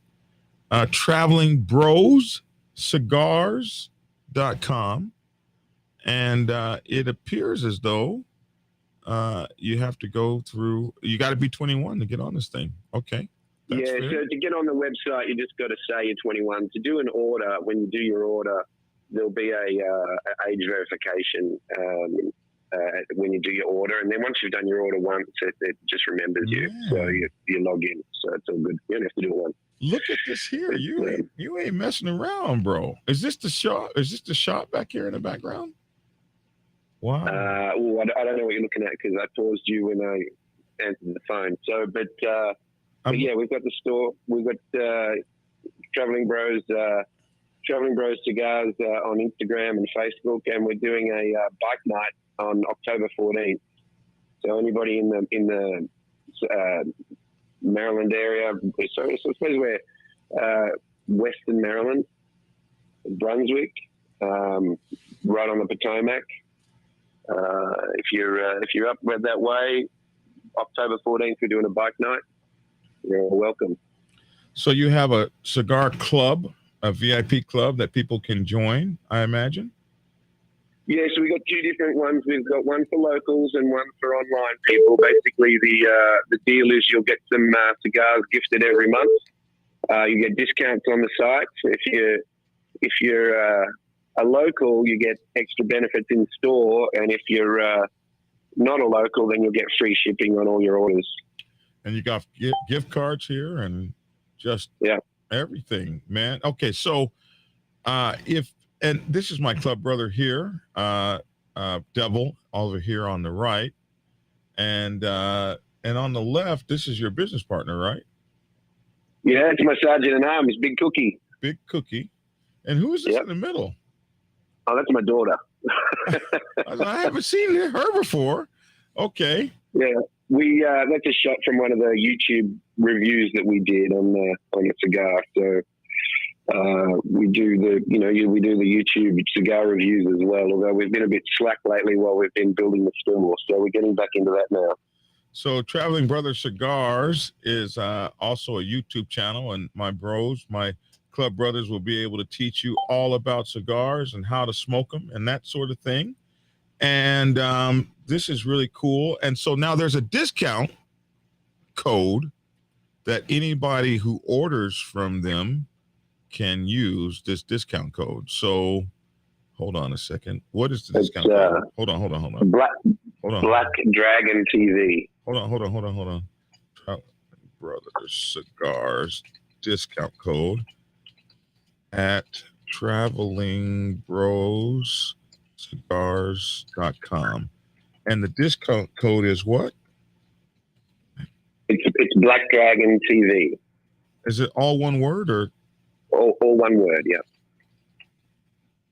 travelingbros.cigars.com, and it appears as though you have to go through. You got to be 21 to get on this thing. Okay. Fair. So to get on the website, you just got to say you're 21. To do an order, when you do your order, there'll be a age verification when you do your order, and then once you've done your order once, it just remembers you. So you log in. So it's all good. You don't have to do it once. Look at this here. You ain't messing around, bro. Is this the shop? Is this the shop back here in the background? Wow. I don't know what you're looking at because I paused you when I answered the phone. So, but yeah, we've got the store. We've got Traveling Bros Cigars on Instagram and Facebook, and we're doing a bike night on October 14th. So anybody in the Maryland area. So I suppose we're Western Maryland, Brunswick, right on the Potomac. If you're up that way, October 14th, we're doing a bike night. You're all welcome. So you have a cigar club, a VIP club that people can join, I imagine? Yeah, so we got two different ones. We've got one for locals and one for online people. Basically, the deal is you'll get some cigars gifted every month. You get discounts on the site. So if you're a local, you get extra benefits in store, and if you're not a local, then you'll get free shipping on all your orders. And you got gift cards here and just everything, man. Okay, so and this is my club brother here, Devil, over here on the right, and on the left, this is your business partner, right? Yeah, it's my sergeant in arms, Big Cookie. Big Cookie. And who is this in the middle? Oh, that's my daughter. I haven't seen her before. Okay. Yeah, that's a shot from one of the YouTube reviews that we did on the cigar. So we do the YouTube cigar reviews as well. Although we've been a bit slack lately while we've been building the store, so we're getting back into that now. So Traveling Brother Cigars is also a YouTube channel, and my club brothers will be able to teach you all about cigars and how to smoke them and that sort of thing. And this is really cool. And so now there's a discount code that anybody who orders from them can use this discount code. So hold on a second. What is the discount code? Hold on. Black Dragon TV. Hold on. Traveling Brothers Cigars discount code at travelingbroscigars.com. And the discount code is what? It's Black Dragon TV. Is it all one word or? All one word, yeah.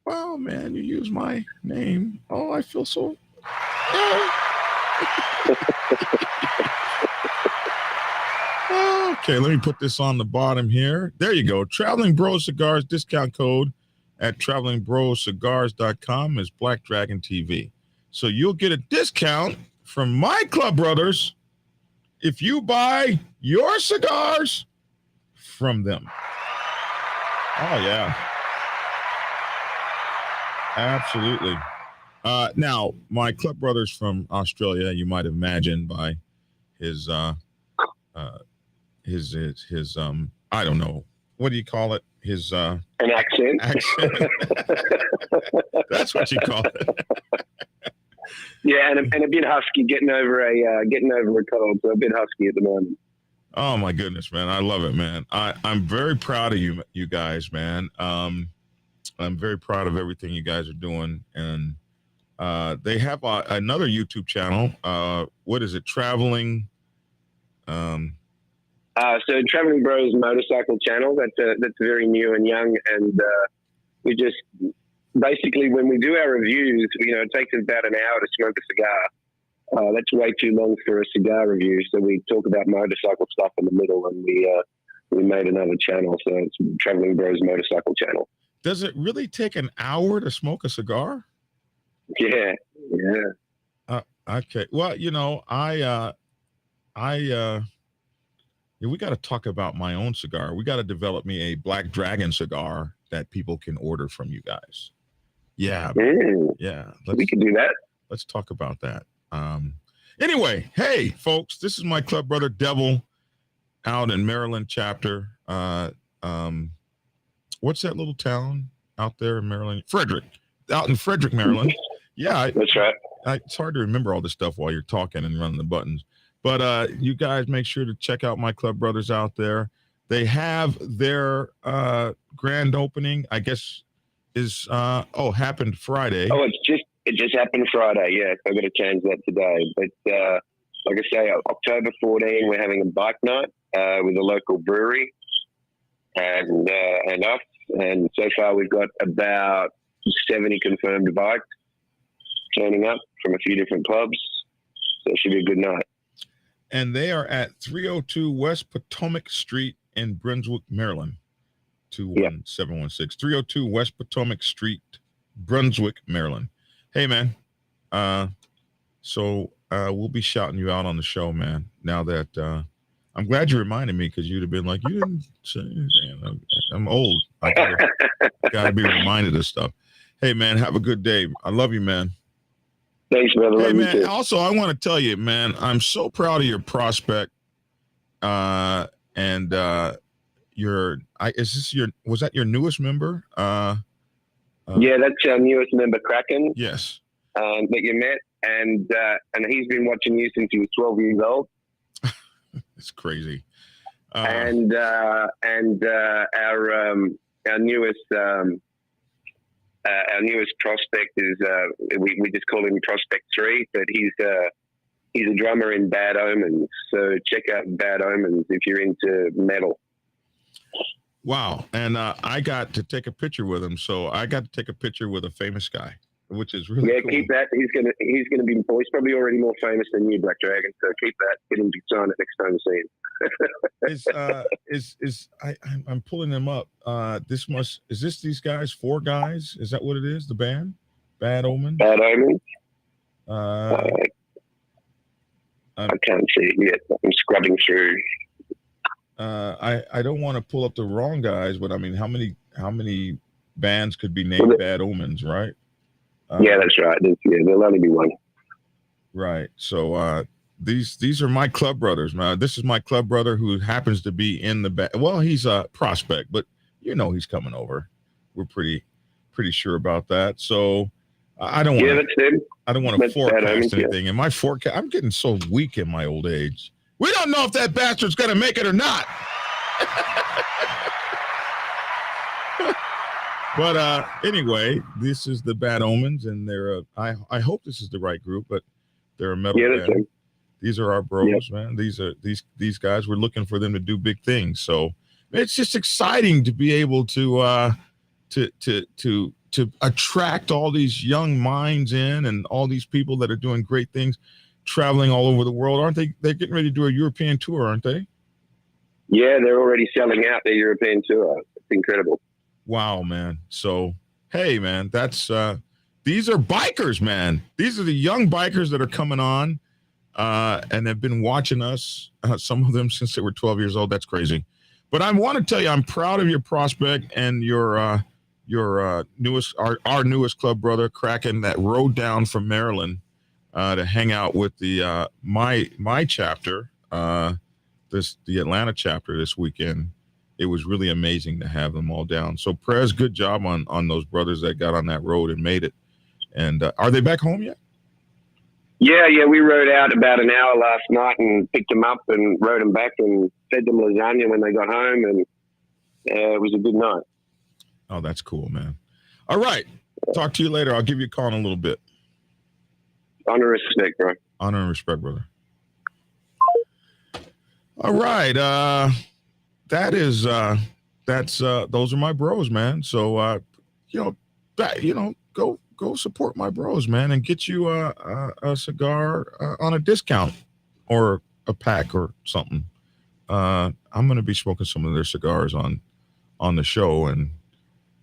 Wow, man, you use my name. Oh, I feel so. Okay, let me put this on the bottom here. There you go. Traveling Bros Cigars discount code at travelingbroscigars.com is Black Dragon TV. So you'll get a discount from my club brothers if you buy your cigars from them. Oh, yeah. Absolutely. Now, my club brothers from Australia, you might imagine by his I don't know, what do you call it? His an accent. That's what you call it. Yeah, and a bit husky, getting over a cold, so a bit husky at the moment. Oh my goodness, man. I love it, man. I'm very proud of you guys, man. I'm very proud of everything you guys are doing. And they have another YouTube channel. What is it? Traveling. So Traveling Bros motorcycle channel. That's very new and young. And we just basically, when we do our reviews, it takes us about an hour to smoke a cigar. That's way too long for a cigar review. So we talk about motorcycle stuff in the middle, and we made another channel. So it's Traveling Bros motorcycle channel. Does it really take an hour to smoke a cigar? Yeah. Okay. Well, we got to talk about my own cigar. We got to develop me a Black Dragon cigar that people can order from you guys. Yeah. Yeah. We can do that. Let's talk about that. Anyway, hey, folks, this is my club brother Devil out in Maryland chapter. What's that little town out there in Maryland? Out in Frederick, Maryland. Yeah. That's right. It's hard to remember all this stuff while you're talking and running the buttons. But you guys make sure to check out my club brothers out there. They have their grand opening, I guess, happened Friday. Oh, it just happened Friday. Yeah, I've got to change that today. But like I say, October 14, we're having a bike night with a local brewery and us. And so far, we've got about 70 confirmed bikes turning up from a few different clubs. So it should be a good night. And they are at 302 West Potomac Street in Brunswick, Maryland. 21716. 302 West Potomac Street, Brunswick, Maryland. Hey, man. So we'll be shouting you out on the show, man. Now that I'm glad you reminded me, because you'd have been like, you didn't say anything. I'm old. I gotta be reminded of stuff. Hey, man, have a good day. I love you, man. Thanks, brother. Hey, man. Also, I want to tell you, man, I'm so proud of your prospect. And was that your newest member? Yeah, that's our newest member, Kraken. Yes. That you met, and he's been watching you since he was 12 years old. It's crazy. And our newest prospect is we just call him Prospect 3, but he's a drummer in Bad Omens. So check out Bad Omens if you're into metal. Wow. And I got to take a picture with him. So I got to take a picture with a famous guy, which is really cool. Keep that. He's gonna be. He's probably already more famous than you, Black Dragon. So keep that. Get him to sign it next time you see him. I'm pulling them up. Is this these guys? 4 guys? Is that what it is? The band? Bad Omens? Bad Omens. I can't see it yet. I'm scrubbing through. I don't want to pull up the wrong guys, but I mean, how many bands could be named Bad Omens, right? Yeah, that's right. There'll only be one. Right. So these are my club brothers, man. This is my club brother who happens to be in the band. Well, he's a prospect, but he's coming over. We're pretty sure about that. So I don't want. Yeah, that's them. I don't want to forecast anything. And my forecast, I'm getting so weak in my old age. We don't know if that bastard's going to make it or not. But anyway, this is the Bad Omens, and they're I hope this is the right group, but they're a metal band. These are our bros, man. These guys. We're looking for them to do big things. So it's just exciting to be able to attract all these young minds in, and all these people that are doing great things, traveling all over the world. Aren't they? They're getting ready to do a European tour, aren't they? Yeah, they're already selling out their European tour. It's incredible. Wow, man. So, hey, man, these are bikers, man. These are the young bikers that are coming on, and they've been watching us, some of them since they were 12 years old. That's crazy. But I want to tell you, I'm proud of your prospect and your newest, our newest club brother, Kraken, that rode down from Maryland to hang out with the my chapter, the Atlanta chapter this weekend. It was really amazing to have them all down. So, Prez, good job on those brothers that got on that road and made it. And are they back home yet? Yeah, we rode out about an hour last night and picked them up and rode them back and fed them lasagna when they got home, and it was a good night. Oh, that's cool, man. All right. Talk to you later. I'll give you a call in a little bit. Honor and respect, bro. Honor and respect, brother. All right. Those are my bros, man. So, go support my bros, man, and get you a cigar on a discount or a pack or something. I'm going to be smoking some of their cigars on the show, and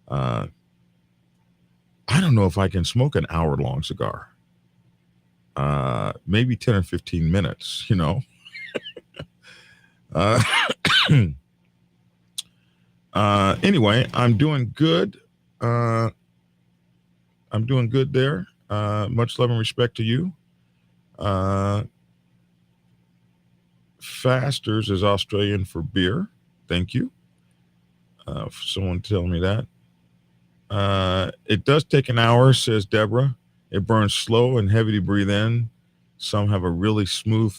I don't know if I can smoke an hour-long cigar. Maybe 10 or 15 minutes, Anyway, I'm doing good. I'm doing good there. Much love and respect to you. Fasters is Australian for beer. Thank you. For someone telling me that. It does take an hour, says Deborah. It burns slow and heavy to breathe in. Some have a really smooth.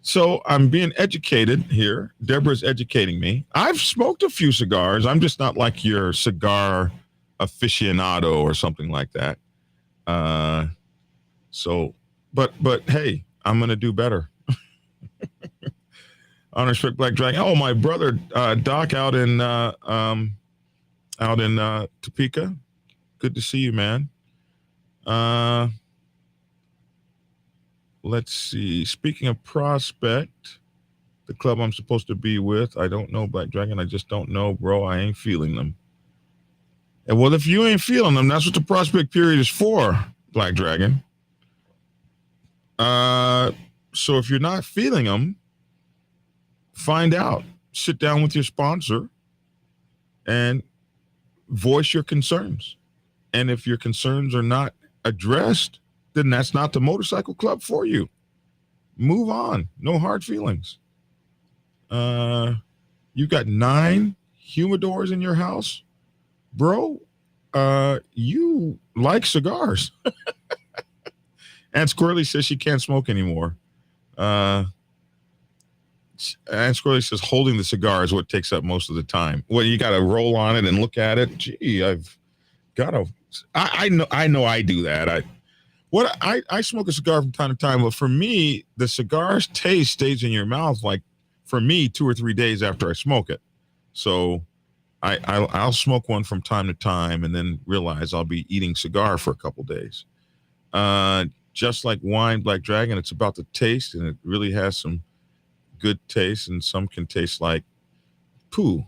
So I'm being educated here. Deborah's educating me. I've smoked a few cigars. I'm just not like your cigar aficionado or something like that. But hey, I'm going to do better. Honor, respect, Black Dragon. Oh, my brother, Doc out in Topeka. Good to see you, man. let's see. Speaking of Prospect, the club I'm supposed to be with, I don't know, Black Dragon. I just don't know, bro. I ain't feeling them. And well, if you ain't feeling them, that's what the prospect period is for, Black Dragon. So if you're not feeling them, find out. Sit down with your sponsor and voice your concerns. And if your concerns are not addressed, then that's not the motorcycle club for you. Move on. No hard feelings. You got 9 humidors in your house, bro. You like cigars. And Squirrely says she can't smoke anymore. And Squirrely says holding the cigar is what takes up most of the time. Well, you got to roll on it and look at it. Gee, I've got to. I know I do that. I smoke a cigar from time to time, but for me, the cigar's taste stays in your mouth like, for me, 2 or 3 days after I smoke it. So I'll smoke one from time to time and then realize I'll be eating cigar for a couple days. Just like wine, Black Dragon, it's about the taste, and it really has some good taste, and some can taste like poo.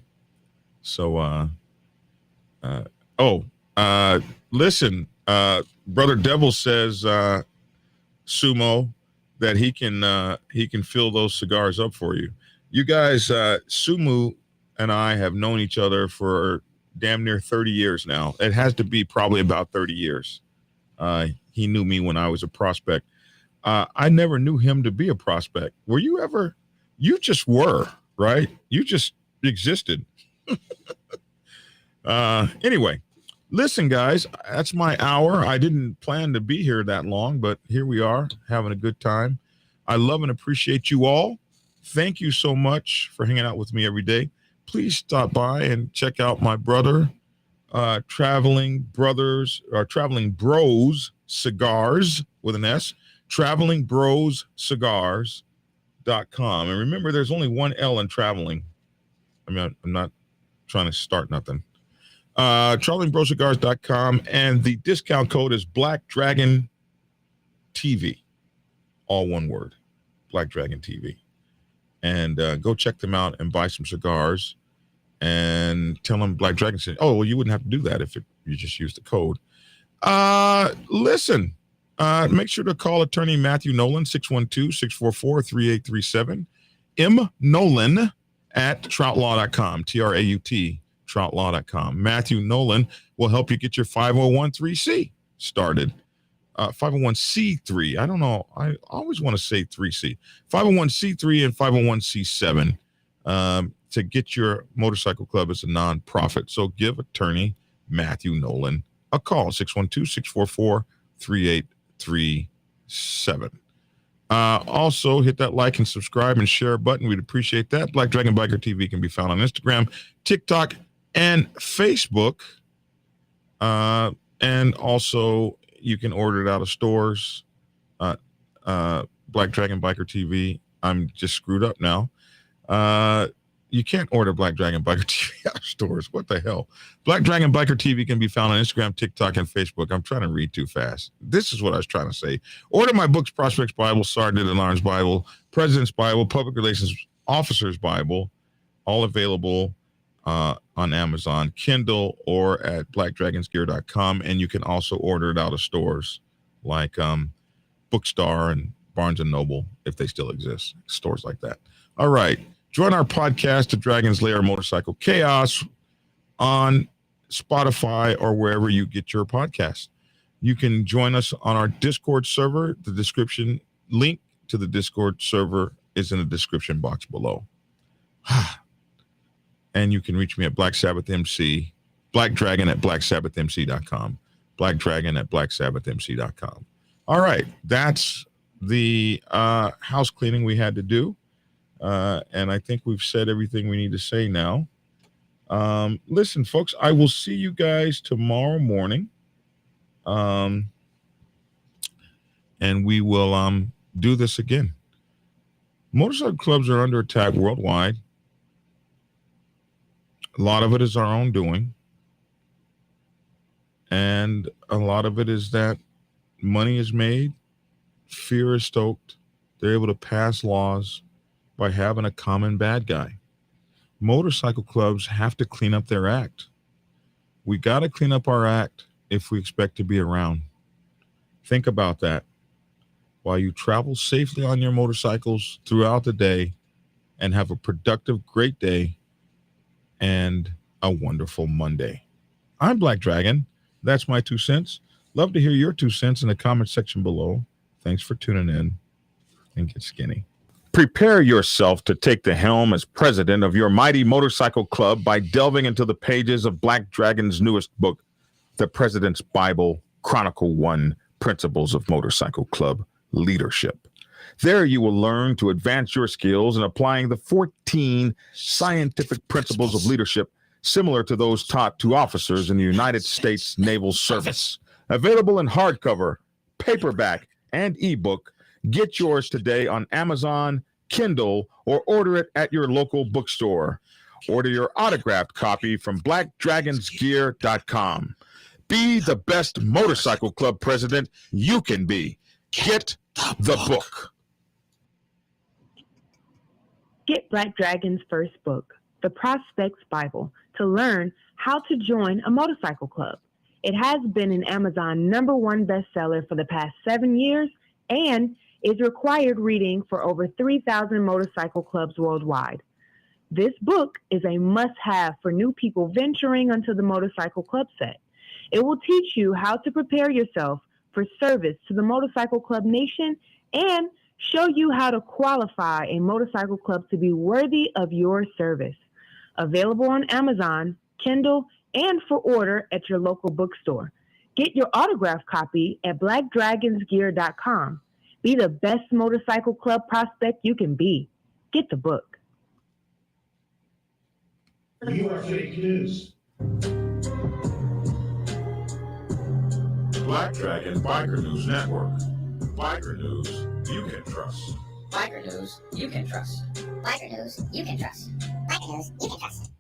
So, listen, Brother Devil says, Sumo, that he can fill those cigars up for you. You guys, Sumu and I have known each other for damn near 30 years now. It has to be probably about 30 years. He knew me when I was a prospect. I never knew him to be a prospect. Were you ever? You just were, right? You just existed. Anyway, listen, guys, that's my hour. I didn't plan to be here that long, but here we are having a good time. I love and appreciate you all. Thank you so much for hanging out with me every day. Please stop by and check out my brother, Traveling Bros Cigars with an S, travelingbroscigars.com. And remember, there's only one L in traveling. I mean, I'm not trying to start nothing. Travelingbroscigars.com, and the discount code is Black Dragon TV. All one word, Black Dragon TV. And go check them out and buy some cigars and tell them Black Dragon said, oh, well, you wouldn't have to do that if you just use the code. Listen, make sure to call attorney Matthew Nolan, 612-644-3837. M. Nolan at troutlaw.com, TRAUT, troutlaw.com. Matthew Nolan will help you get your 501(c) started. 501c3. I don't know. I always want to say 3C. 501c3 and 501c7 to get your motorcycle club as a nonprofit. So give attorney Matthew Nolan a call, 612-644-3837. Also, hit that like and subscribe and share button. We'd appreciate that. Black Dragon Biker TV can be found on Instagram, TikTok, and Facebook. And also, you can order it out of stores. Black Dragon Biker TV. I'm just screwed up now. You can't order Black Dragon Biker TV out of stores. What the hell? Black Dragon Biker TV can be found on Instagram, TikTok, and Facebook. I'm trying to read too fast. This is what I was trying to say. Order my books, Prospects Bible, Sergeant at Arms Bible, President's Bible, Public Relations Officer's Bible, all available on Amazon, Kindle, or at blackdragonsgear.com. And you can also order it out of stores like Bookstar and Barnes & Noble, if they still exist, stores like that. All right. Join our podcast, The Dragon's Lair Motorcycle Chaos, on Spotify or wherever you get your podcasts. You can join us on our Discord server. The description link to the Discord server is in the description box below. And you can reach me at Black Sabbath MC, Black Dragon at blacksabbathmc.com, Black Dragon at blacksabbathmc.com. All right, that's the house cleaning we had to do. And I think we've said everything we need to say now. Listen, folks, I will see you guys tomorrow morning. And we will do this again. Motorcycle clubs are under attack worldwide. A lot of it is our own doing. And a lot of it is that money is made Fear is stoked. They're able to pass laws by having a common bad guy. Motorcycle clubs have to clean up their act. We got to clean up our act if we expect to be around. Think about that while you travel safely on your motorcycles throughout the day and have a productive, great day and a wonderful Monday. I'm Black Dragon. That's my 2 cents. Love to hear your 2 cents in the comment section below. Thanks for tuning in, and get skinny. Prepare yourself to take the helm as president of your mighty motorcycle club by delving into the pages of Black Dragon's newest book, The President's Bible, Chronicle 1, Principles of Motorcycle Club Leadership. There you will learn to advance your skills in applying the 14 scientific principles of leadership similar to those taught to officers in the United States Naval Service. Available in hardcover, paperback, and ebook. Get yours today on Amazon, Kindle, or order it at your local bookstore. Order your autographed copy from blackdragonsgear.com. Be the best motorcycle club president you can be. Get the book. Get Black Dragon's first book, The Prospect's Bible, to learn how to join a motorcycle club. It has been an Amazon #1 bestseller for the past 7 years and is required reading for over 3,000 motorcycle clubs worldwide. This book is a must-have for new people venturing onto the motorcycle club set. It will teach you how to prepare yourself for service to the motorcycle club nation and show you how to qualify a motorcycle club to be worthy of your service. Available on Amazon, Kindle, and for order at your local bookstore. Get your autographed copy at blackdragonsgear.com. Be the best motorcycle club prospect you can be. Get the book. You are fake news. Black Dragon Biker News Network. Biker news you can trust. Biker news you can trust. Biker news you can trust. Biker news you can trust.